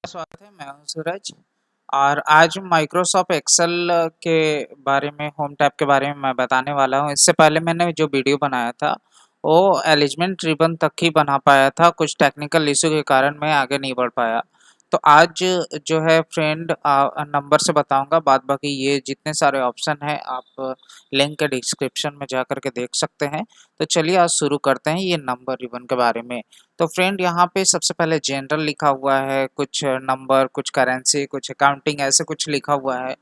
स्वागत है। मैं हूं सूरज और आज माइक्रोसॉफ्ट एक्सेल के बारे में, होम टैब के बारे में मैं बताने वाला हूं। इससे पहले मैंने जो वीडियो बनाया था वो एलिजमेंट रिबन तक ही बना पाया था। कुछ टेक्निकल इशू के कारण मैं आगे नहीं बढ़ पाया। तो आज जो है फ्रेंड नंबर से बताऊंगा। बाद बाकी ये जितने सारे ऑप्शन हैं आप लिंक के डिस्क्रिप्शन में जा कर के देख सकते हैं। तो चलिए आज शुरू करते हैं ये नंबर रिबन के बारे में। तो फ्रेंड यहाँ पे सबसे पहले जनरल लिखा हुआ है, कुछ नंबर, कुछ करेंसी, कुछ अकाउंटिंग, ऐसे कुछ लिखा हुआ है।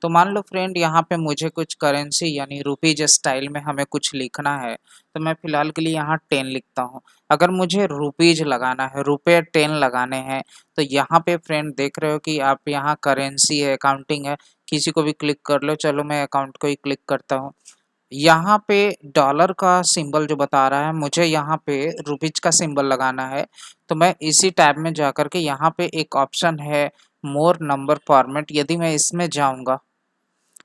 तो मान लो फ्रेंड यहाँ पे मुझे कुछ करेंसी यानी रुपीज स्टाइल में हमें कुछ लिखना है। तो मैं फिलहाल के लिए यहाँ 10 लिखता हूँ। अगर मुझे रुपीज लगाना है, रुपये 10 लगाने हैं, तो यहाँ पे फ्रेंड देख रहे हो कि आप यहाँ करेंसी है, अकाउंटिंग है, किसी को भी क्लिक कर लो। चलो मैं अकाउंट को ही क्लिक करता हूँ। यहाँ पे डॉलर का सिंबल जो बता रहा है, मुझे यहाँ पे रुपीज का सिंबल लगाना है। तो मैं इसी टैब में जाकर के यहाँ पे एक ऑप्शन है मोर नंबर फॉर्मेट, यदि मैं इसमें जाऊँगा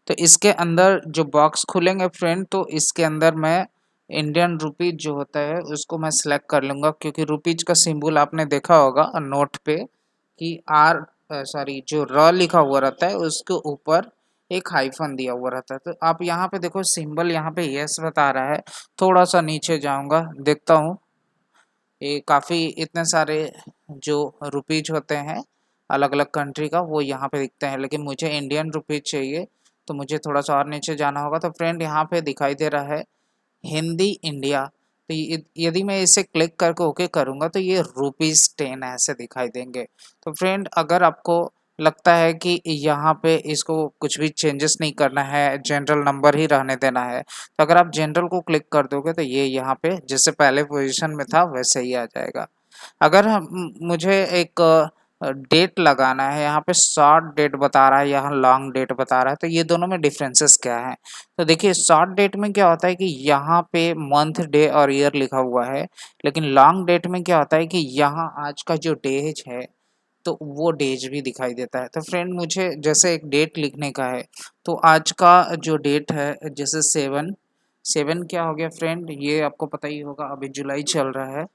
तो इसके अंदर जो बॉक्स खुलेंगे फ्रेंड, तो इसके अंदर मैं इंडियन रुपीज जो होता है उसको मैं सिलेक्ट कर लूँगा, क्योंकि रुपीज का सिंबल आपने देखा होगा नोट पे कि आर सॉरी जो र लिखा हुआ रहता है उसके ऊपर एक हाइफन दिया हुआ रहता है। तो आप यहाँ पे देखो सिंबल यहाँ पे यस बता रहा है। थोड़ा सा नीचे जाऊँगा, देखता हूँ ये काफ़ी इतने सारे जो रुपीज होते हैं अलग अलग कंट्री का वो यहाँ पे दिखते हैं, लेकिन मुझे इंडियन रुपीज चाहिए। तो मुझे थोड़ा सा और नीचे जाना होगा। तो फ्रेंड यहाँ पे दिखाई दे रहा है हिंदी इंडिया। तो यदि मैं इसे क्लिक करके ओके करूँगा तो ये रुपीज 10 ऐसे दिखाई देंगे। तो फ्रेंड अगर आपको लगता है कि यहाँ पे इसको कुछ भी चेंजेस नहीं करना है, जनरल नंबर ही रहने देना है, तो अगर आप जनरल को क्लिक कर दोगे तो ये यहाँ पे जैसे पहले पोजीशन में था वैसे ही आ जाएगा। अगर मुझे एक डेट लगाना है, यहाँ पे शॉर्ट डेट बता रहा है, यहाँ लॉन्ग डेट बता रहा है, तो ये दोनों में डिफरेंसेस क्या है? तो देखिए शॉर्ट डेट में क्या होता है कि यहाँ पे मंथ, डे और ईयर लिखा हुआ है, लेकिन लॉन्ग डेट में क्या होता है कि यहाँ आज का जो डेज है तो वो डेज भी दिखाई देता है। तो फ्रेंड मुझे जैसे एक डेट लिखने का है, तो आज का जो डेट है जैसे 7 क्या हो गया फ्रेंड, ये आपको पता ही होगा, अभी जुलाई चल रहा है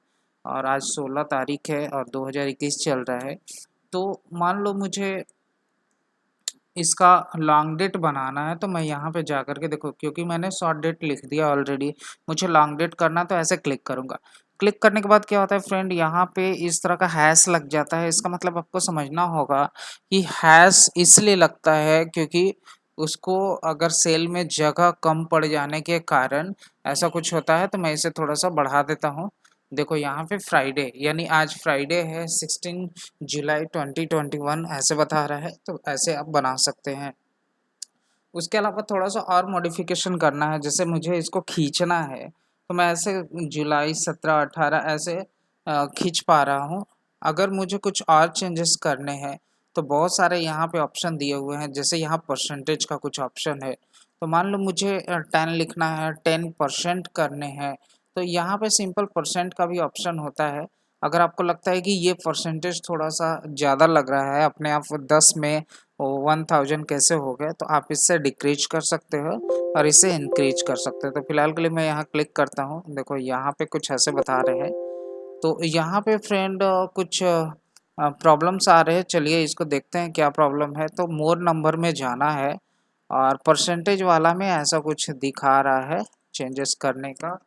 और आज 16 तारीख है और 2021 चल रहा है। तो मान लो मुझे इसका लॉन्ग डेट बनाना है, तो मैं यहाँ पे जा कर के देखो, क्योंकि मैंने शॉर्ट डेट लिख दिया ऑलरेडी, मुझे लॉन्ग डेट करना तो ऐसे क्लिक करूँगा। क्लिक करने के बाद क्या होता है फ्रेंड, यहाँ पे इस तरह का हैश लग जाता है। इसका मतलब आपको समझना होगा कि हैश इसलिए लगता है क्योंकि उसको अगर सेल में जगह कम पड़ जाने के कारण ऐसा कुछ होता है। तो मैं इसे थोड़ा सा बढ़ा देता हूँ। देखो यहाँ पे फ्राइडे यानी आज फ्राइडे है, 16 जुलाई 2021 ऐसे बता रहा है। तो ऐसे आप बना सकते हैं। उसके अलावा थोड़ा सा और मॉडिफिकेशन करना है, जैसे मुझे इसको खींचना है तो मैं ऐसे जुलाई 17-18 ऐसे खींच पा रहा हूँ। अगर मुझे कुछ और चेंजेस करने हैं तो बहुत सारे यहाँ पे ऑप्शन दिए हुए हैं, जैसे यहाँ परसेंटेज का कुछ ऑप्शन है। तो मान लो मुझे 10 लिखना है, 10% करने हैं, तो यहाँ पे सिंपल परसेंट का भी ऑप्शन होता है। अगर आपको लगता है कि ये परसेंटेज थोड़ा सा ज़्यादा लग रहा है, अपने आप 10 में 1000 कैसे हो गए, तो आप इससे डिक्रीज कर सकते हो और इसे इंक्रीज कर सकते हो। तो फिलहाल के लिए मैं यहाँ क्लिक करता हूँ। देखो यहाँ पे कुछ ऐसे बता रहे हैं। तो यहाँ पे फ्रेंड कुछ प्रॉब्लम्स आ रहे हैं। चलिए इसको देखते हैं क्या प्रॉब्लम है। तो मोर नंबर में जाना है और परसेंटेज वाला में ऐसा कुछ दिखा रहा है चेंजेस करने का।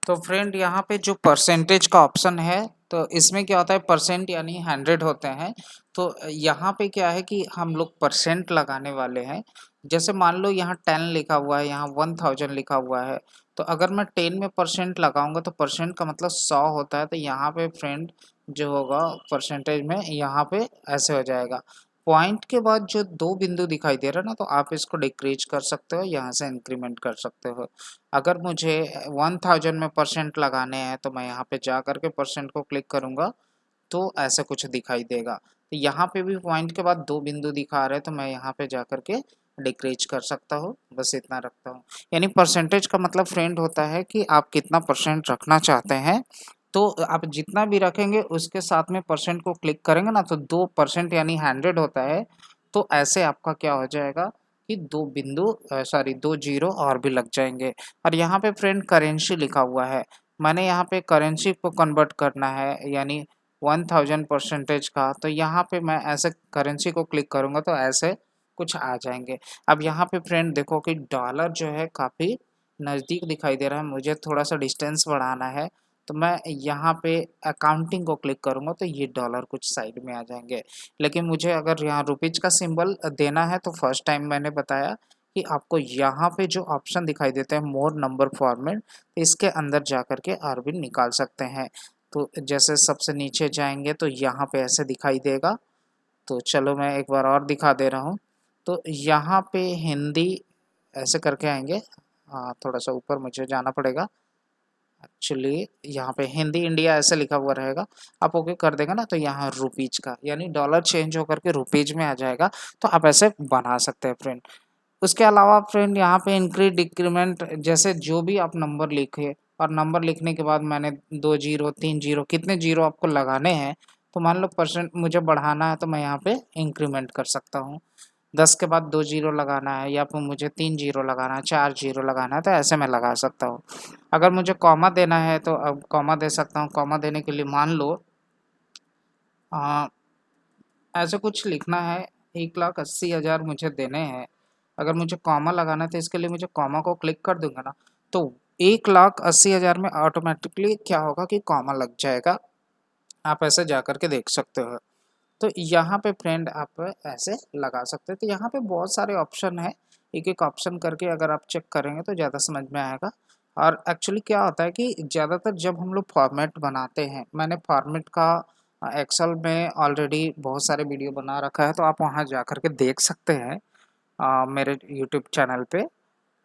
तो फ्रेंड यहाँ पे जो परसेंटेज का ऑप्शन है, तो इसमें क्या होता है, परसेंट यानी 100 होते हैं। तो यहाँ पे क्या है कि हम लोग परसेंट लगाने वाले हैं। जैसे मान लो यहाँ 10 लिखा हुआ है, यहाँ 1000 लिखा हुआ है। तो अगर मैं 10 में परसेंट लगाऊंगा तो परसेंट का मतलब 100 होता है। तो यहाँ पे फ्रेंड जो होगा परसेंटेज में यहाँ पे ऐसे हो जाएगा। पॉइंट के बाद जो दो बिंदु दिखाई दे रहा है ना, तो आप इसको डिक्रीज कर सकते हो, यहाँ से इंक्रीमेंट कर सकते हो। अगर मुझे 1000 में परसेंट लगाने हैं तो मैं यहाँ पे जा करके परसेंट को क्लिक करूँगा तो ऐसा कुछ दिखाई देगा। तो यहाँ पे भी पॉइंट के बाद दो बिंदु दिखा रहे हैं, तो मैं यहाँ पे जा करके डिक्रीज कर सकता हूँ। बस इतना रखता हूँ। यानी परसेंटेज का मतलब फ्रेंड होता है कि आप कितना परसेंट रखना चाहते हैं। तो आप जितना भी रखेंगे उसके साथ में परसेंट को क्लिक करेंगे ना, तो 2% यानी 100 होता है। तो ऐसे आपका क्या हो जाएगा कि दो बिंदु सॉरी दो जीरो और भी लग जाएंगे। और यहाँ पे फ्रेंड करेंसी लिखा हुआ है, मैंने यहाँ पे करेंसी को कन्वर्ट करना है, यानी 1000% का। तो यहाँ पे मैं ऐसे करेंसी को क्लिक करूँगा तो ऐसे कुछ आ जाएंगे। अब यहाँ पे फ्रेंड देखो कि डॉलर जो है काफ़ी नज़दीक दिखाई दे रहा है, मुझे थोड़ा सा डिस्टेंस बढ़ाना है तो मैं यहाँ पे अकाउंटिंग को क्लिक करूँगा तो ये डॉलर कुछ साइड में आ जाएंगे। लेकिन मुझे अगर यहाँ रुपीज का सिंबल देना है तो फर्स्ट टाइम मैंने बताया कि आपको यहाँ पे जो ऑप्शन दिखाई देते हैं मोर नंबर फॉर्मेट, इसके अंदर जा कर के आरबी निकाल सकते हैं। तो जैसे सबसे नीचे जाएंगे तो यहाँ पे ऐसे दिखाई देगा। तो चलो मैं एक बार और दिखा दे रहा हूँ। तो यहाँ पे हिंदी ऐसे करके आएंगे, हाँ थोड़ा सा ऊपर मुझे जाना पड़ेगा। एक्चुअली यहाँ पे हिंदी इंडिया ऐसे लिखा हुआ रहेगा, आप ओके कर देगा ना तो यहाँ रुपीज का यानी डॉलर चेंज होकर के रुपीज में आ जाएगा। तो आप ऐसे बना सकते हैं फ्रेंड। उसके अलावा फ्रेंड यहाँ पे इंक्रीज डिक्रीमेंट, जैसे जो भी आप नंबर लिखे और नंबर लिखने के बाद मैंने 2 जीरो 3 जीरो कितने जीरो आपको लगाने हैं, तो मान लो परसेंट मुझे बढ़ाना है तो मैं यहाँ पे इंक्रीमेंट कर सकता हूँ। 10 के बाद 2 जीरो लगाना है या फिर मुझे 3 जीरो लगाना है, 4 जीरो लगाना है तो ऐसे मैं लगा सकता हूँ। अगर मुझे कॉमा देना है तो अब कॉमा दे सकता हूँ। कॉमा देने के लिए मान लो ऐसे कुछ लिखना है, 1,80,000 मुझे देने हैं। अगर मुझे कॉमा लगाना है तो इसके लिए मुझे कॉमा को क्लिक कर दूंगा ना तो 1,80,000 में ऑटोमेटिकली क्या होगा कि कॉमा लग जाएगा। आप ऐसे जा कर के देख सकते हो। तो यहाँ पे फ्रेंड आप ऐसे लगा सकते हैं। तो यहाँ पे बहुत सारे ऑप्शन है, एक एक ऑप्शन करके अगर आप चेक करेंगे तो ज़्यादा समझ में आएगा। और एक्चुअली क्या होता है कि ज़्यादातर जब हम लोग फॉर्मेट बनाते हैं, मैंने फॉर्मेट का एक्सेल में ऑलरेडी बहुत सारे वीडियो बना रखा है तो आप वहाँ जा कर के देख सकते हैं मेरे यूट्यूब चैनल पे।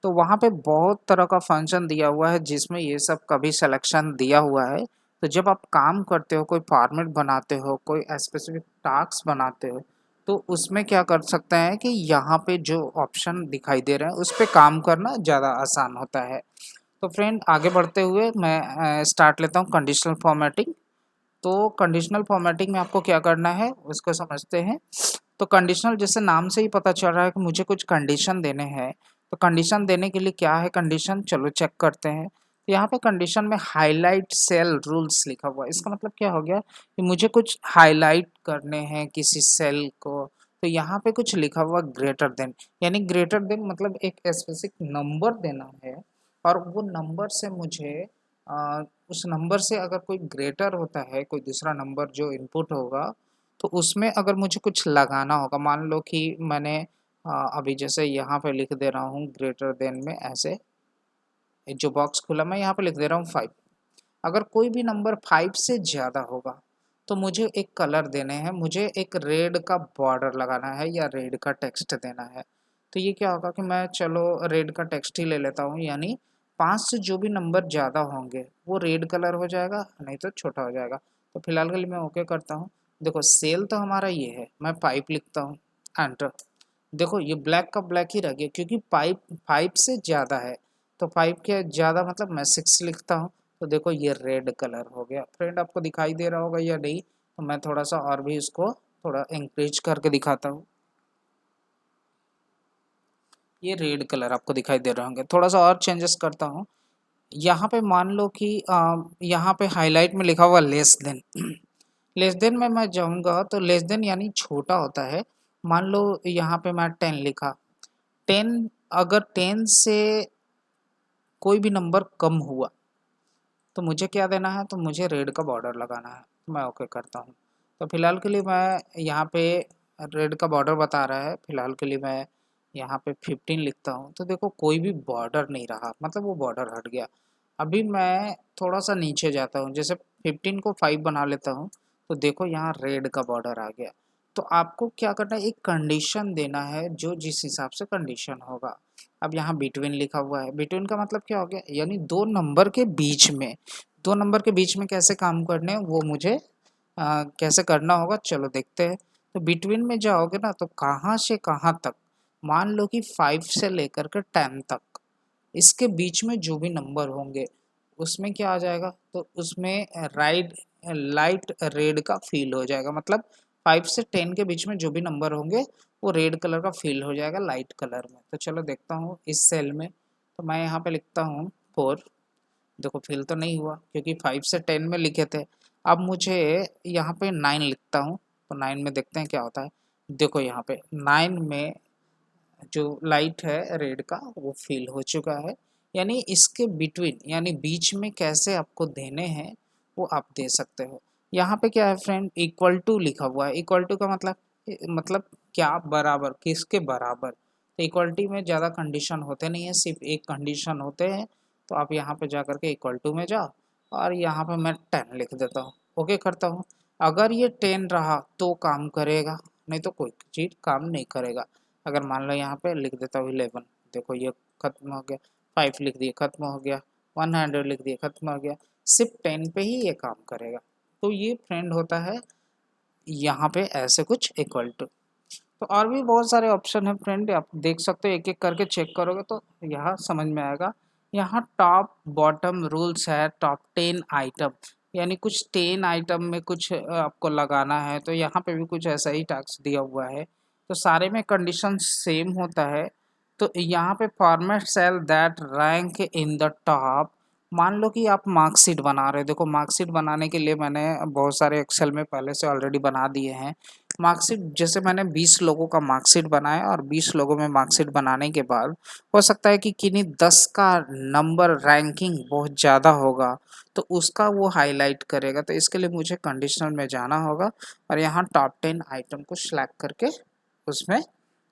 तो वहाँ पे बहुत तरह का फंक्शन दिया हुआ है जिसमें ये सब का भी सिलेक्शन दिया हुआ है। तो जब आप काम करते हो, कोई फॉर्मेट बनाते हो, कोई स्पेसिफिक टास्क बनाते हो, तो उसमें क्या कर सकते हैं कि यहाँ पे जो ऑप्शन दिखाई दे रहे हैं उस पे काम करना ज़्यादा आसान होता है। तो फ्रेंड आगे बढ़ते हुए मैं स्टार्ट लेता हूँ कंडीशनल फॉर्मेटिंग। तो कंडीशनल फॉर्मेटिंग में आपको क्या करना है उसको समझते हैं। तो कंडीशनल जैसे नाम से ही पता चल रहा है कि मुझे कुछ कंडीशन देने हैं। तो कंडीशन देने के लिए क्या है कंडीशन, चलो चेक करते हैं। तो यहाँ पे कंडीशन में हाईलाइट सेल रूल्स लिखा हुआ है। इसका मतलब क्या हो गया कि मुझे कुछ हाईलाइट करने हैं किसी सेल को। तो यहाँ पे कुछ लिखा हुआ ग्रेटर देन, यानी ग्रेटर देन मतलब एक स्पेसिफिक नंबर देना है और वो नंबर से मुझे उस नंबर से अगर कोई ग्रेटर होता है, कोई दूसरा नंबर जो इनपुट होगा, तो उसमें अगर मुझे कुछ लगाना होगा। मान लो कि मैंने अभी जैसे यहाँ पे लिख दे रहा हूँ ग्रेटर देन में ऐसे जो बॉक्स खुला मैं यहाँ पे लिख दे रहा हूँ 5। अगर कोई भी नंबर 5 से ज़्यादा होगा तो मुझे एक कलर देने हैं, मुझे एक रेड का बॉर्डर लगाना है या रेड का टेक्स्ट देना है। तो ये क्या होगा कि मैं चलो रेड का टेक्स्ट ही ले लेता हूँ, यानी 5 से जो भी नंबर ज़्यादा होंगे वो रेड कलर हो जाएगा, नहीं तो छोटा हो जाएगा। तो फिलहाल के लिए मैं ओके करता हूँ। देखो सेल तो हमारा ये है, मैं पाइप लिखता हूँ, एंटर। देखो ये ब्लैक का ब्लैक ही रह गया क्योंकि पाइप 5 से ज़्यादा है। तो 5 के ज़्यादा मतलब मैं 6 लिखता हूँ। तो देखो ये रेड कलर हो गया। फ्रेंड आपको दिखाई दे रहा होगा या नहीं, तो मैं थोड़ा सा और भी इसको थोड़ा इंक्रीज करके दिखाता हूँ। ये रेड कलर आपको दिखाई दे रहे होंगे। थोड़ा सा और चेंजेस करता हूँ। यहाँ पे मान लो कि यहाँ पे हाईलाइट में लिखा हुआ लेस देन। लेस देन में मैं जाऊँगा तो लेस देन यानी छोटा होता है। मान लो यहाँ पे मैं 10 लिखा, 10 अगर 10 से कोई भी नंबर कम हुआ तो मुझे क्या देना है, तो मुझे रेड का बॉर्डर लगाना है। मैं ओके करता हूँ। तो फिलहाल के लिए मैं यहाँ पे रेड का बॉर्डर बता रहा है, फिलहाल के लिए मैं यहाँ पे 15 लिखता हूँ। तो देखो कोई भी बॉर्डर नहीं रहा, मतलब वो बॉर्डर हट गया। अभी मैं थोड़ा सा नीचे जाता हूँ, जैसे 15 को 5 बना लेता हूँ। तो देखो यहाँ रेड का बॉर्डर आ गया। तो आपको क्या करना है, एक कंडीशन देना है जो जिस हिसाब से कंडीशन होगा। अब यहाँ बिटवीन लिखा हुआ है, बिटवीन का मतलब क्या हो गया, यानी दो नंबर के बीच में। दो नंबर के बीच में कैसे काम करने हैं वो मुझे कैसे करना होगा चलो देखते हैं। तो बिटवीन में जाओगे ना तो कहाँ से कहाँ तक, मान लो कि 5 से लेकर के 10 तक, इसके बीच में जो भी नंबर होंगे उसमें क्या आ जाएगा, तो उसमें राइट लाइट रेड का फील हो जाएगा। मतलब 5 से 10 के बीच में जो भी नंबर होंगे वो रेड कलर का फील हो जाएगा लाइट कलर में। तो चलो देखता हूँ इस सेल में। तो मैं यहाँ पे लिखता हूँ 4। देखो फिल तो नहीं हुआ क्योंकि 5 से 10 में लिखे थे। अब मुझे यहाँ पे 9 लिखता हूँ, तो 9 में देखते हैं क्या होता है। देखो यहाँ पे 9 में जो लाइट है रेड का वो फिल हो चुका है, यानी इसके बिटवीन यानी बीच में कैसे आपको देने हैं वो आप दे सकते हो। यहाँ पे क्या है फ्रेंड, इक्वल टू लिखा हुआ है। इक्वल टू का मतलब क्या, बराबर, किसके बराबर। तो इक्वलिटी में ज़्यादा कंडीशन होते नहीं है, सिर्फ एक कंडीशन होते हैं। तो आप यहाँ पे जा करके इक्वल टू में जाओ और यहाँ पे मैं 10 लिख देता हूँ, ओके करता हूँ। अगर ये 10 रहा तो काम करेगा, नहीं तो कोई चीज़ काम नहीं करेगा। अगर मान लो यहाँ पे लिख देता हूँ 11, देखो ये खत्म हो गया। 5 लिख दिए, खत्म हो गया। 100 लिख दिए, खत्म हो गया। सिर्फ 10 पे ही ये काम करेगा। तो ये फ्रेंड होता है यहाँ पे ऐसे कुछ इक्वल टू। तो और भी बहुत सारे ऑप्शन है फ्रेंड, आप देख सकते हो, एक एक करके चेक करोगे तो यहाँ समझ में आएगा। यहाँ टॉप बॉटम रूल्स है, टॉप 10 आइटम, यानी कुछ 10 आइटम में कुछ आपको लगाना है। तो यहाँ पे भी कुछ ऐसा ही टास्क दिया हुआ है, तो सारे में कंडीशन सेम होता है। तो यहाँ पे format cell that rank in the top. मान लो कि आप मार्कशीट बना रहे हो, देखो मार्कशीट बनाने के लिए मैंने बहुत सारे एक्सेल में पहले से ऑलरेडी बना दिए हैं। मार्कशीट जैसे मैंने 20 लोगों का मार्कशीट बनाया, और 20 लोगों में मार्कशीट बनाने के बाद हो सकता है कि किन्हीं 10 का नंबर रैंकिंग बहुत ज़्यादा होगा, तो उसका वो हाईलाइट करेगा। तो इसके लिए मुझे कंडीशनल में जाना होगा और यहाँ टॉप 10 आइटम को सिलेक्ट करके उसमें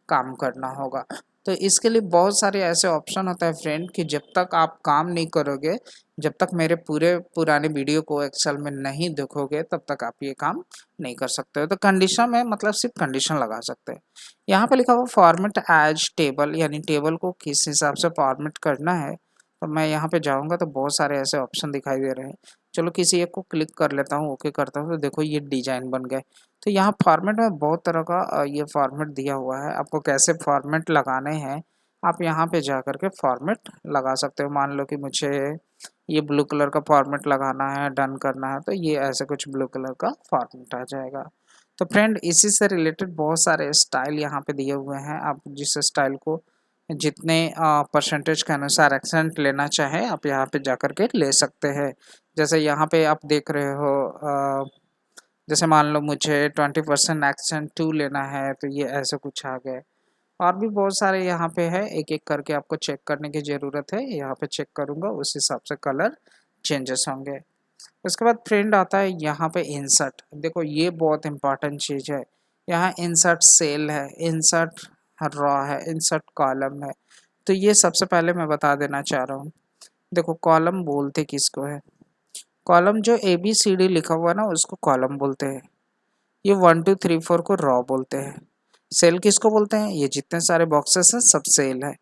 काम करना होगा। तो इसके लिए बहुत सारे ऐसे ऑप्शन होता है फ्रेंड कि जब तक आप काम नहीं करोगे, जब तक मेरे पूरे पुराने वीडियो को एक्सेल में नहीं देखोगे, तब तक आप ये काम नहीं कर सकते हो। तो कंडीशन में मतलब सिर्फ कंडीशन लगा सकते हैं। यहाँ पे लिखा हुआ फॉर्मेट एज टेबल, यानी टेबल को किस हिसाब से फॉर्मेट करना है। तो मैं यहाँ पे जाऊँगा तो बहुत सारे ऐसे ऑप्शन दिखाई दे रहे हैं। चलो किसी एक को क्लिक कर लेता हूँ, ओके करता हूँ, तो देखो ये डिजाइन बन गए। तो यहाँ फॉर्मेट में बहुत तरह का ये फॉर्मेट दिया हुआ है, आपको कैसे फॉर्मेट लगाने हैं आप यहाँ पे जा करके फॉर्मेट लगा सकते हो। मान लो कि मुझे ये ब्लू कलर का फॉर्मेट लगाना है, डन करना है, तो ये ऐसे कुछ ब्लू कलर का फॉर्मेट आ जाएगा। तो फ्रेंड इसी से रिलेटेड बहुत सारे स्टाइल यहाँ पे दिए हुए हैं, आप जिस स्टाइल को जितने परसेंटेज के अनुसार एक्सेंट लेना चाहे आप यहाँ पे जा करके ले सकते हैं। जैसे यहाँ पे आप देख रहे हो, जैसे मान लो मुझे 20% एक्शन 2 लेना है, तो ये ऐसे कुछ आ गए। और भी बहुत सारे यहाँ पे है, एक एक करके आपको चेक करने की ज़रूरत है। यहाँ पे चेक करूँगा उस हिसाब से कलर चेंजेस होंगे। उसके बाद फ्रेंड आता है यहाँ पे इंसर्ट। देखो ये बहुत इंपॉर्टेंट चीज़ है। यहाँ इंसर्ट सेल है, इंसर्ट रॉ है, इंसर्ट कॉलम है। तो ये सबसे पहले मैं बता देना चाह रहा हूँ। देखो कॉलम बोलते किसको है, कॉलम जो ABCD लिखा हुआ है ना उसको कॉलम बोलते हैं। ये 1 2 3 4 को रॉ बोलते हैं। सेल किसको बोलते हैं, ये जितने सारे बॉक्सेस हैं सब सेल है।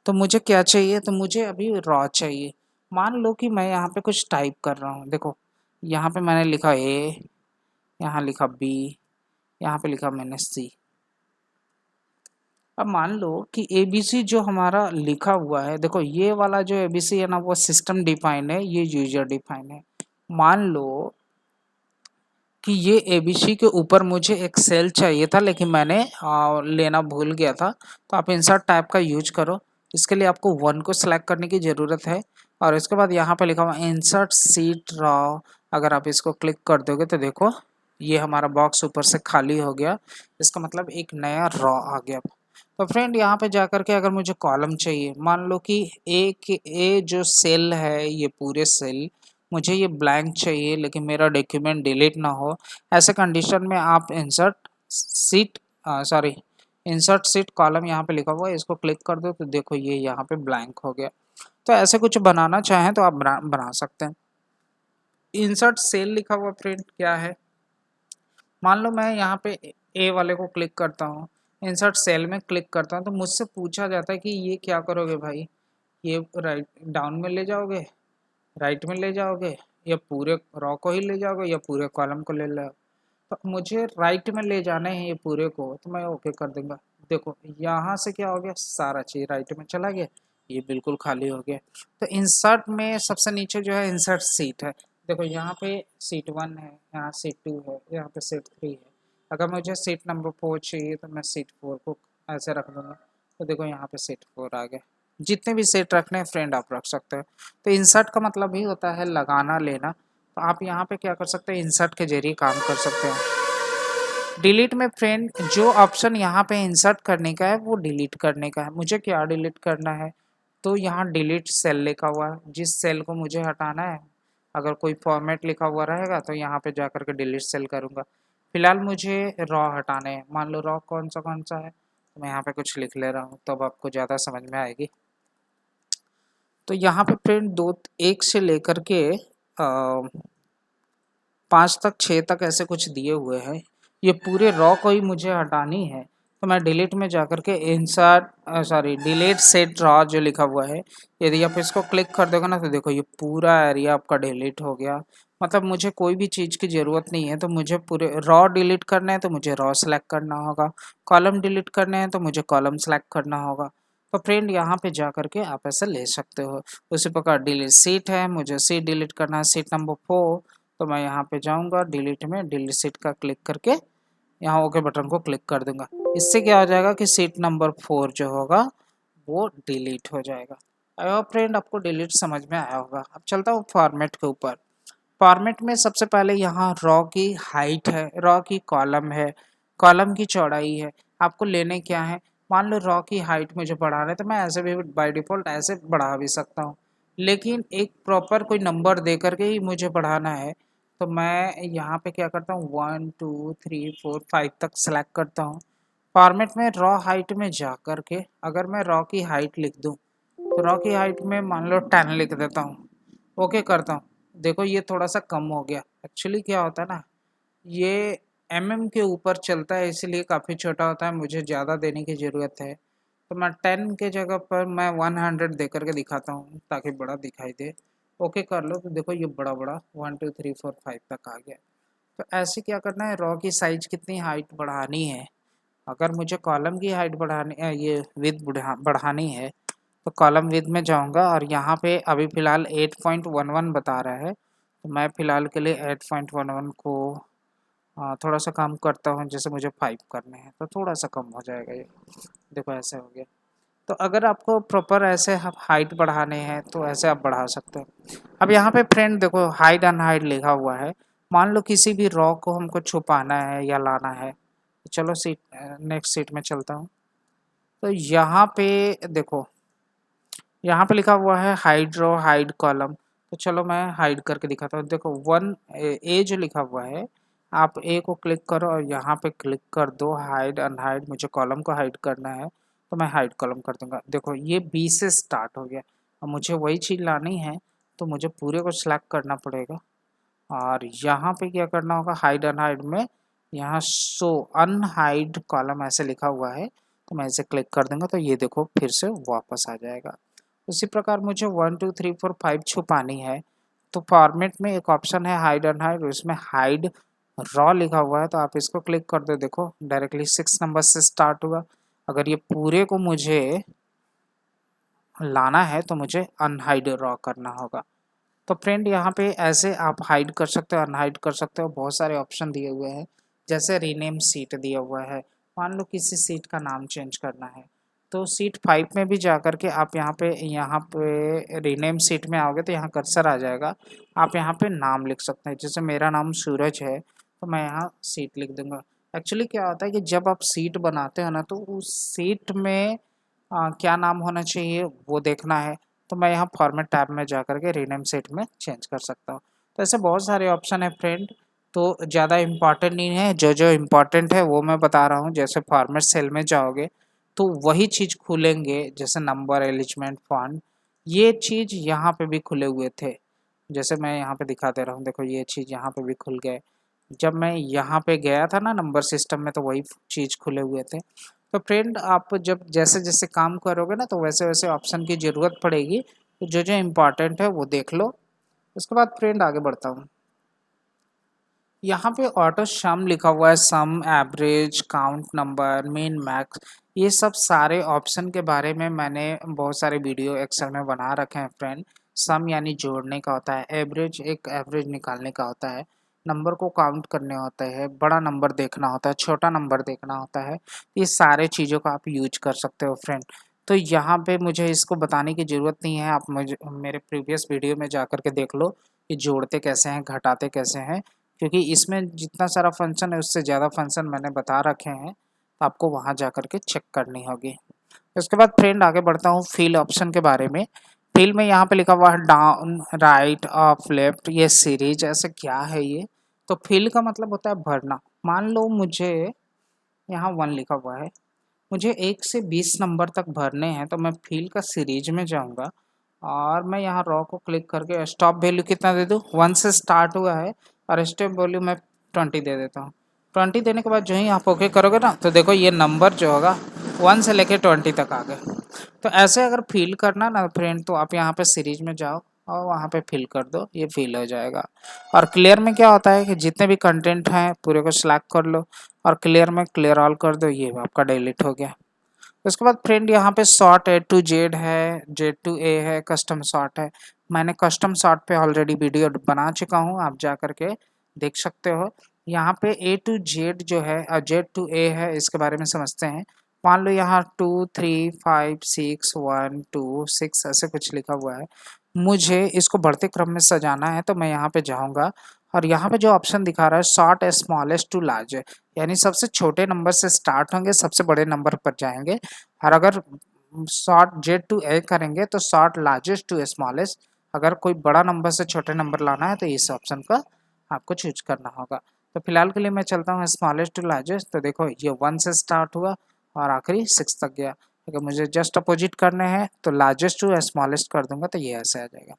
तो मुझे क्या चाहिए, तो मुझे अभी रॉ चाहिए। मान लो कि मैं यहाँ पे कुछ टाइप कर रहा हूँ, देखो यहाँ पे मैंने लिखा A, यहाँ लिखा B, यहाँ पे लिखा मैंने C। अब मान लो कि ABC जो हमारा लिखा हुआ है, देखो ये वाला जो ABC है ना वो सिस्टम डिफाइन है, ये यूजर डिफाइन है। मान लो कि ये ABC के ऊपर मुझे एक सेल चाहिए था, लेकिन मैंने लेना भूल गया था। तो आप इंसर्ट टाइप का यूज करो। इसके लिए आपको 1 को सिलेक्ट करने की ज़रूरत है, और इसके बाद यहाँ पे लिखा हुआ इंसर्ट सीट रॉ। अगर आप इसको क्लिक कर दोगे तो देखो ये हमारा बॉक्स ऊपर से खाली हो गया, इसका मतलब एक नया रॉ आ गया। तो फ्रेंड यहाँ पे जाकर के अगर मुझे कॉलम चाहिए, मान लो कि ए जो सेल है ये पूरे सेल मुझे ये ब्लैंक चाहिए, लेकिन मेरा डॉक्यूमेंट डिलीट ना हो, ऐसे कंडीशन में आप seat sorry insert seat column यहाँ पे लिखा हुआ है, इसको क्लिक कर दो तो देखो ये यहाँ पे ब्लैंक हो गया। तो ऐसे कुछ बनाना चाहें तो आप बना सकते हैं। इंसर्ट सेल लिखा हुआ फ्रेंड क्या है, मान लो मैं यहाँ पे ए वाले को क्लिक करता हूँ, इंसर्ट सेल में क्लिक करता हूँ, तो मुझसे पूछा जाता है कि ये क्या करोगे भाई, ये राइट डाउन में ले जाओगे, राइट में ले जाओगे, या पूरे रॉ को ही ले जाओगे, या पूरे कॉलम को ले लो। तो मुझे राइट में ले जाने हैं ये पूरे को, तो मैं ओके कर दूंगा। देखो यहाँ से क्या हो गया, सारा चीज राइट में चला गया, ये बिल्कुल खाली हो गया। तो इंसर्ट में सबसे नीचे जो है इंसर्ट सीट है, देखो यहाँ पे सीट 1 है, यहाँ सीट 2 है, यहाँ पे सीट 3 है। अगर मुझे सीट नंबर 4 चाहिए तो मैं सीट 4 को ऐसे रख दूंगा, तो देखो यहाँ पे सीट 4 आ गया। जितने भी सेट रखने हैं फ्रेंड आप रख सकते हो। तो इंसर्ट का मतलब ही होता है लगाना लेना। तो आप यहाँ पे क्या कर सकते हैं, इंसर्ट के जरिए काम कर सकते हैं। डिलीट में फ्रेंड जो ऑप्शन यहाँ पे इंसर्ट करने का है वो डिलीट करने का है। मुझे क्या डिलीट करना है, तो यहाँ डिलीट सेल लिखा हुआ है, जिस सेल को मुझे हटाना है, अगर कोई फॉर्मेट लिखा हुआ रहेगा तो यहाँ पे जा करके डिलीट सेल करूँगा। फिलहाल मुझे रॉ हटाने हैं, मान लो रॉ कौन सा है, तो मैं यहाँ पे कुछ लिख ले रहा हूँ तब आपको ज़्यादा समझ में आएगी। तो यहाँ पे फ्रेंड 1 से लेकर के 5 तक 6 तक ऐसे कुछ दिए हुए हैं। ये पूरे रॉ को ही मुझे हटानी है, तो मैं डिलीट में जाकर के डिलीट सेट रॉ जो लिखा हुआ है, यदि आप इसको क्लिक कर दोगे ना तो देखो ये पूरा एरिया आपका डिलीट हो गया। मतलब मुझे कोई भी चीज़ की ज़रूरत नहीं है, तो मुझे पूरे रॉ डिलीट करना है तो मुझे रॉ सेलेक्ट करना होगा, कॉलम डिलीट करने हैं तो मुझे कॉलम सेलेक्ट करना होगा। तो फ्रेंड यहाँ पे जा करके आप ऐसे ले सकते हो। उसी प्रकार डिलीट सीट है, मुझे सीट डिलीट करना है, सीट नंबर 4, तो मैं यहाँ पे जाऊँगा डिलीट में, डिलीट सीट का क्लिक करके यहाँ ओके बटन को क्लिक कर दूंगा। इससे क्या हो जाएगा कि सीट नंबर 4 जो होगा वो डिलीट हो जाएगा। आई होप फ्रेंड आपको डिलीट समझ में आया होगा। अब चलता हूँ फॉर्मेट के ऊपर। फॉर्मेट में सबसे पहले यहाँ रॉ की हाइट है, रॉ की कॉलम है, कॉलम की चौड़ाई है, आपको लेने क्या है। मान लो रॉ की हाइट मुझे बढ़ाना है तो मैं ऐसे भी बाय डिफ़ॉल्ट ऐसे बढ़ा भी सकता हूँ, लेकिन एक प्रॉपर कोई नंबर दे करके ही मुझे बढ़ाना है। तो मैं यहाँ पे क्या करता हूँ 1 2 3 4 5 तक सेलेक्ट करता हूँ। फॉर्मेट में रॉ हाइट में जा कर के अगर मैं रॉ की हाइट लिख दूँ तो रॉ की हाइट में मान लो 10 लिख देता हूँ, ओके करता हूँ। देखो ये थोड़ा सा कम हो गया। एक्चुअली क्या होता है ना, ये के ऊपर चलता है इसलिए काफ़ी छोटा होता है, मुझे ज़्यादा देने की ज़रूरत है। तो मैं 10 के जगह पर मैं 100 दे करके दिखाता हूँ ताकि बड़ा दिखाई दे। ओके कर लो तो देखो ये बड़ा 1 2 3 4 5 तक आ गया। तो ऐसे क्या करना है, रॉ की साइज कितनी हाइट बढ़ानी है। अगर मुझे कॉलम की हाइट बढ़ानी ये विड्थ बढ़ानी है तो कॉलम विड्थ में जाऊंगा और यहाँ पे अभी फ़िलहाल 8.11 बता रहा है, तो मैं फ़िलहाल के लिए 8.11 को थोड़ा सा कम करता हूँ। जैसे मुझे 5 करने हैं तो थोड़ा सा कम हो जाएगा ये, देखो ऐसे हो गया। तो अगर आपको प्रॉपर ऐसे हाइट बढ़ाने हैं तो ऐसे आप बढ़ा सकते हो। अब यहाँ पे फ्रेंड देखो हाइड अनहाइड लिखा हुआ है। मान लो किसी भी रॉ को हमको छुपाना है या लाना है, तो चलो सीट नेक्स्ट सीट में चलता हूँ। तो यहाँ पे देखो, यहाँ पे लिखा हुआ है हाइड रो हाइड कॉलम, तो चलो मैं हाइड करके दिखाता हूँ। देखो ए जो लिखा हुआ है, आप ए को क्लिक करो और यहाँ पे क्लिक कर दो हाइड अनहाइड। मुझे कॉलम को हाइड करना है तो मैं हाइड कॉलम कर दूंगा। देखो ये बी से स्टार्ट हो गया, अब मुझे वही चीज़ लानी है तो मुझे पूरे को सिलेक्ट करना पड़ेगा और यहाँ पे क्या करना होगा, हाइड अनहाइड में यहाँ शो अनहाइड कॉलम ऐसे लिखा हुआ है, तो मैं इसे क्लिक कर दूंगा तो ये देखो फिर से वापस आ जाएगा। उसी प्रकार मुझे 1 2 3 4 5 छुपानी है तो फॉर्मेट में एक ऑप्शन है हाइड अनहाइड, उसमें हाइड रॉ लिखा हुआ है, तो आप इसको क्लिक कर दो। देखो डायरेक्टली 6 नंबर से स्टार्ट हुआ। अगर ये पूरे को मुझे लाना है तो मुझे अनहाइड रॉ करना होगा। तो फ्रेंड यहाँ पे ऐसे आप हाइड कर सकते हो, अनहाइड कर सकते हो। बहुत सारे ऑप्शन दिए हुए हैं, जैसे रीनेम सीट दिया हुआ है। मान लो किसी सीट का नाम चेंज करना है तो सीट 5 में भी जा कर के आप यहाँ पे रीनेम सीट में आओगे तो यहाँ कर्सर आ जाएगा, आप यहाँ पे नाम लिख सकते हैं। जैसे मेरा नाम सूरज है तो मैं यहाँ सीट लिख दूंगा। एक्चुअली क्या होता है कि जब आप सीट बनाते हो ना तो उस सीट में क्या नाम होना चाहिए वो देखना है, तो मैं यहाँ फॉर्मेट टैब में जा कर के रीनेम सेट में चेंज कर सकता हूँ। तो ऐसे बहुत सारे ऑप्शन है फ्रेंड, तो ज़्यादा इम्पॉर्टेंट नहीं है, जो जो इम्पॉर्टेंट है वो मैं बता रहा हूँ। जैसे फॉर्मेट सेल में जाओगे तो वही चीज़ खुलेंगे, जैसे नंबर एलिजमेंट फॉन्ट, ये चीज़ यहाँ पे भी खुले हुए थे। जैसे मैं यहाँ पे दिखा दे रहा हूँ, देखो ये चीज़ यहाँ पे भी खुल गए। जब मैं यहाँ पे गया था ना नंबर सिस्टम में तो वही चीज़ खुले हुए थे। तो फ्रेंड आप जब जैसे जैसे काम करोगे ना तो वैसे वैसे ऑप्शन की ज़रूरत पड़ेगी, तो जो जो इम्पोर्टेंट है वो देख लो। उसके बाद फ्रेंड आगे बढ़ता हूँ। यहाँ पे ऑटो सम लिखा हुआ है, sum average count number min max, ये सब सारे ऑप्शन के बारे में मैंने बहुत सारे वीडियो एक्सेल में बना रखे हैं फ्रेंड। सम यानी जोड़ने का होता है, एवरेज एक एवरेज निकालने का होता है, नंबर को काउंट करने होता है, बड़ा नंबर देखना होता है, छोटा नंबर देखना होता है। ये सारे चीज़ों का आप यूज कर सकते हो फ्रेंड। तो यहाँ पे मुझे इसको बताने की ज़रूरत नहीं है, आप मुझे मेरे प्रीवियस वीडियो में जा कर के देख लो। ये जोड़ते कैसे हैं, घटाते कैसे हैं, क्योंकि इसमें जितना सारा फंक्शन है उससे ज़्यादा फंक्शन मैंने बता रखे हैं, तो आपको वहाँ जा कर के चेक करनी होगी। उसके बाद फ्रेंड आगे बढ़ता हूँ फिल ऑप्शन के बारे में। फिल में यहाँ पे लिखा हुआ है डाउन, राइट, अप, लेफ्ट, ये सीरीज ऐसे क्या है ये? तो फिल का मतलब होता है भरना। मान लो मुझे यहाँ 1 लिखा हुआ है, मुझे 1 से 20 नंबर तक भरने हैं, तो मैं फिल का सीरीज में जाऊँगा और मैं यहाँ रॉ को क्लिक करके स्टॉप वैल्यू कितना दे दूँ, 1 से स्टार्ट हुआ है और स्टेप वैल्यू मैं 20 दे देता हूँ। 20 देने के बाद जो ही आप ओके करोगे ना, तो देखो ये नंबर जो होगा 1 से लेके 20 तक आ गए। तो ऐसे अगर फिल करना ना फ्रेंड, तो आप यहाँ पे सीरीज में जाओ और वहाँ पे फिल कर दो, ये फिल हो जाएगा। और क्लियर में क्या होता है कि जितने भी कंटेंट हैं पूरे को सिलेक्ट कर लो और क्लियर में क्लियर ऑल कर दो, ये आपका डिलीट हो गया। उसके बाद फ्रेंड यहाँ पे शॉर्ट ए टू जेड है, जेड टू ए है, कस्टम शॉर्ट है। मैंने कस्टम शॉर्ट पे ऑलरेडी वीडियो बना चुका हूँ, आप जा करके देख सकते हो। यहाँ पे ए टू जेड जो है और जेड टू ए है, इसके बारे में समझते हैं। मान लो यहाँ 2 3 5 6 1 2 6 ऐसे कुछ लिखा हुआ है, मुझे इसको बढ़ते क्रम में सजाना है, तो मैं यहाँ पे जाऊँगा और यहाँ पे जो ऑप्शन दिखा रहा है शॉर्ट स्मॉलेस्ट टू लार्ज, यानी सबसे छोटे नंबर से स्टार्ट होंगे, सबसे बड़े नंबर पर जाएंगे। और अगर शॉर्ट जेड टू ए करेंगे तो शॉर्ट लार्जेस्ट टू स्मॉलेस्ट, अगर कोई बड़ा नंबर से छोटे नंबर लाना है तो इस ऑप्शन का आपको चूज करना होगा। तो फिलहाल के लिए मैं चलता हूँ स्मॉलेस्ट टू लार्जेस्ट। तो देखो ये 1 से स्टार्ट हुआ और आखिरी 6 तक गया। अगर मुझे जस्ट अपोजिट करने हैं तो लार्जेस्ट टू स्मॉलेस्ट कर दूंगा, तो ये ऐसे आ जाएगा।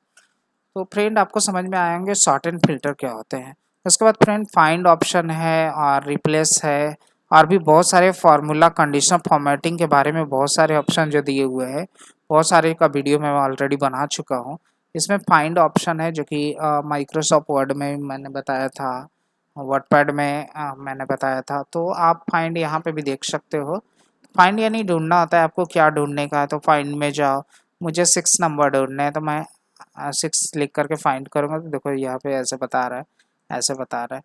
तो फ्रेंड आपको समझ में आएंगे शॉर्ट एंड फिल्टर क्या होते हैं। उसके बाद फ्रेंड फाइंड ऑप्शन है और रिप्लेस है और भी बहुत सारे फार्मूला कंडीशनल फॉर्मेटिंग के बारे में बहुत सारे ऑप्शन जो दिए हुए हैं, बहुत सारे का वीडियो मैं ऑलरेडी बना चुका हूँ। इसमें फाइंड ऑप्शन है जो कि माइक्रोसॉफ्ट वर्ड में मैंने बताया था, वर्डपैड में मैंने बताया था, तो आप फाइंड यहाँ पे भी देख सकते हो। फाइंड यानी ढूंढना होता है आपको, क्या ढूंढने का है, तो फाइंड में जाओ। मुझे 6 नंबर ढूंढने हैं, तो मैं 6 क्लिक करके फाइंड करूँगा, तो देखो यहाँ पे ऐसे बता रहा है, ऐसे बता रहा है।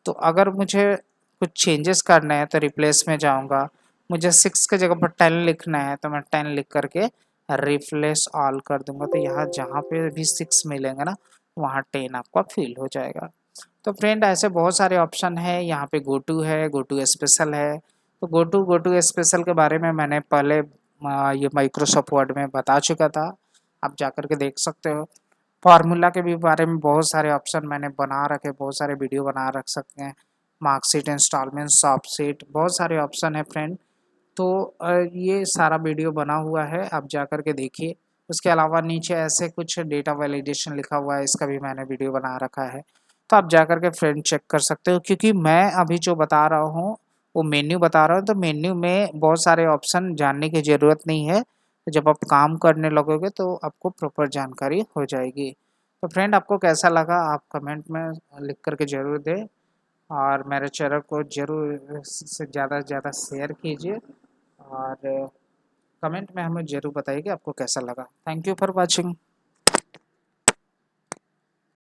तो अगर मुझे कुछ चेंजेस करने हैं तो रिप्लेस में जाऊँगा। मुझे 6 की जगह पर 10 लिखना है, तो मैं 10 लिख करके रिप्लेस ऑल कर दूंगा, तो यहाँ जहाँ पे भी 6 मिलेंगे ना, वहाँ 10 आपका फिल हो जाएगा। तो फ्रेंड ऐसे बहुत सारे ऑप्शन है, यहाँ पे गो टू है, गो टू स्पेशल है। तो गो टू स्पेशल के बारे में मैंने पहले ये माइक्रोसॉफ्ट वर्ड में बता चुका था, आप जा कर के देख सकते हो। फार्मूला के भी बारे में बहुत सारे ऑप्शन मैंने बना रखे, बहुत सारे वीडियो बना रख सकते हैं। मार्कशीट, इंस्टॉलमेंट, सॉफ्ट शीट, बहुत सारे ऑप्शन है फ्रेंड। तो ये सारा वीडियो बना हुआ है, आप जा कर के देखिए। उसके अलावा नीचे ऐसे कुछ डेटा वैलिडेशन लिखा हुआ है, इसका भी मैंने वीडियो बना रखा है, तो आप जा कर के फ्रेंड चेक कर सकते हो। क्योंकि मैं अभी जो बता रहा हूँ वो मेन्यू बता रहा हूँ, तो मेन्यू में बहुत सारे ऑप्शन जानने की ज़रूरत नहीं है। तो जब आप काम करने लगोगे तो आपको प्रॉपर जानकारी हो जाएगी। तो फ्रेंड आपको कैसा लगा आप कमेंट में लिख करके ज़रूर दें और मेरे चैनल को ज़रूर से ज़्यादा शेयर कीजिए और कमेंट में हमें ज़रूर बताइए कि आपको कैसा लगा। Thank you for watching.